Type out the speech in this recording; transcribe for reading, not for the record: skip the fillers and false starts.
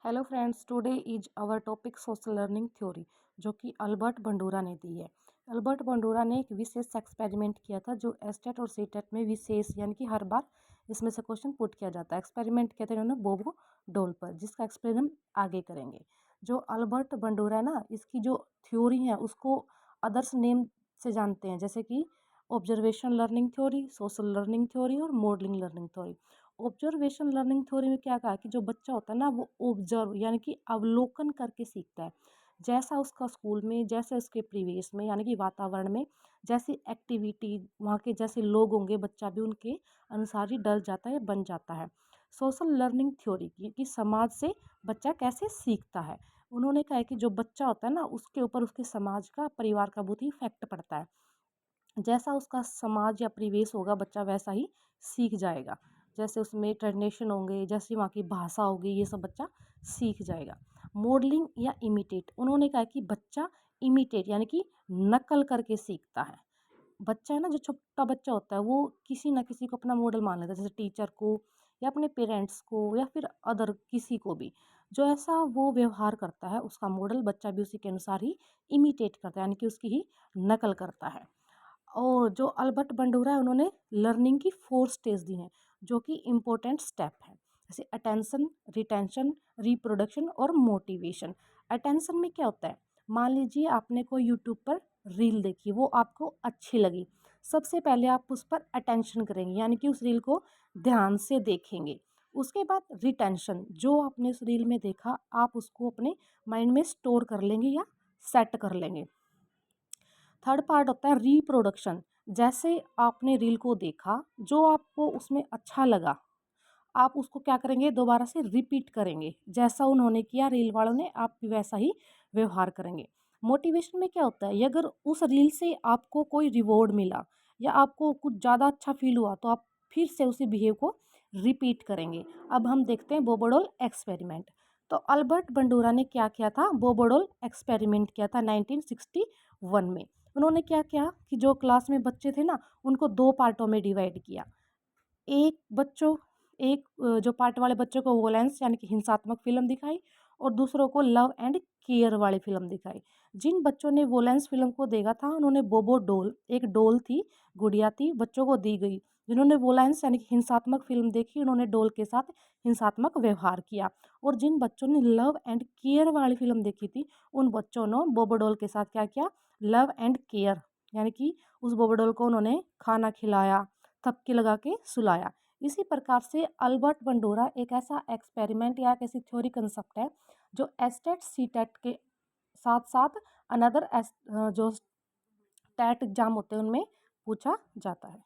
Hello friends, today is our topic social learning theory, जो कि Albert Bandura ने दी है। अल्बर्ट बंडूरा ने एक विशेष एक्सपेरिमेंट किया था जो एस्टेट और सीटेट में विशेष यानी कि हर बार इसमें से क्वेश्चन पुट किया जाता है। एक्सपेरिमेंट किया था इन्होंने बोबो डोल पर, जिसका एक्सप्लेन हम आगे करेंगे। जो अल्बर्ट बंडूरा है ना, इसकी जो थ्योरी है उसको अदर्स नेम से जानते हैं, जैसे कि observation learning theory, social learning theory और modelling learning theory. Observation learning theory में क्या कहा कि जो बच्चा होता है ना, वो ऑब्जर्व यानी कि अवलोकन करके सीखता है। जैसा उसका स्कूल में, जैसे उसके परिवेश में यानी कि वातावरण में जैसी एक्टिविटी, वहाँ के जैसे लोग होंगे, बच्चा भी उनके अनुसार ही डल जाता है, बन जाता है। सोशल लर्निंग थ्योरी की कि समाज से बच्चा कैसे सीखता है। उन्होंने कहा है कि जो बच्चा होता है ना, उसके ऊपर उसके समाज का, परिवार का बहुत ही इफेक्ट पड़ता है। जैसा उसका समाज या परिवेश होगा, बच्चा वैसा ही सीख जाएगा। जैसे उसमें ट्रेडिशन होंगे, जैसी वहाँ की भाषा होगी, ये सब बच्चा सीख जाएगा। मॉडलिंग या इमिटेट, उन्होंने कहा कि बच्चा इमिटेट यानी कि नकल करके सीखता है। बच्चा है ना, जो छोटा बच्चा होता है, वो किसी ना किसी को अपना मॉडल मान लेता है, जैसे टीचर को या अपने पेरेंट्स को या फिर अदर किसी को भी। जो ऐसा वो व्यवहार करता है, उसका मॉडल बच्चा भी उसी के अनुसार ही इमिटेट करता है, यानी कि उसकी ही नकल करता है। और जो अल्बर्ट बंडूरा है, उन्होंने लर्निंग की 4 स्टेज दी हैं, जो कि इम्पोर्टेंट स्टेप है, जैसे अटेंशन, रिटेंशन, रिप्रोडक्शन और मोटिवेशन। अटेंशन में क्या होता है, मान लीजिए आपने कोई यूट्यूब पर रील देखी, वो आपको अच्छी लगी। सबसे पहले आप उस पर अटेंशन करेंगे, यानी कि उस रील को ध्यान से देखेंगे। उसके बाद रिटेंशन, जो आपने उस रील में देखा, आप उसको अपने माइंड में स्टोर कर लेंगे या सेट कर लेंगे। थर्ड पार्ट होता है रिप्रोडक्शन। जैसे आपने रील को देखा, जो आपको उसमें अच्छा लगा, आप उसको क्या करेंगे, दोबारा से रिपीट करेंगे। जैसा उन्होंने किया रील वालों ने, आप भी वैसा ही व्यवहार करेंगे। मोटिवेशन में क्या होता है, अगर उस रील से आपको कोई रिवॉर्ड मिला या आपको कुछ ज़्यादा अच्छा फील हुआ, तो आप फिर से उसी बिहेव को रिपीट करेंगे। अब हम देखते हैं बोबोडोल एक्सपेरिमेंट। तो अल्बर्ट बंडूरा ने क्या किया था, बोबोडोल एक्सपेरिमेंट किया था 1961 में। उन्होंने क्या किया कि जो क्लास में बच्चे थे ना, उनको 2 पार्टों में डिवाइड किया। एक बच्चों एक जो पार्ट वाले बच्चों को वोलेंस यानी कि हिंसात्मक फिल्म दिखाई, और दूसरों को लव एंड केयर वाली फिल्म दिखाई। जिन बच्चों ने वोलेंस फिल्म को देखा था, उन्होंने बोबो डोल, एक डोल थी, गुड़िया थी, बच्चों को दी गई। जिन्होंने वोलेंस यानी कि हिंसात्मक फिल्म देखी, उन्होंने डोल के साथ हिंसात्मक व्यवहार किया। और जिन बच्चों ने लव एंड केयर वाली फिल्म देखी थी, उन बच्चों ने बोबो डोल के साथ क्या किया, लव एंड केयर यानी कि उस बोबो डोल को उन्होंने खाना खिलाया, थपकी लगा के सुलाया। इसी प्रकार से अल्बर्ट बंडोरा एक ऐसा एक्सपेरिमेंट या एक ऐसी थ्योरी कंसेप्ट है, जो एस्टेट सी टेट के साथ साथ अनदर जो टेट एग्जाम होते हैं उनमें पूछा जाता है।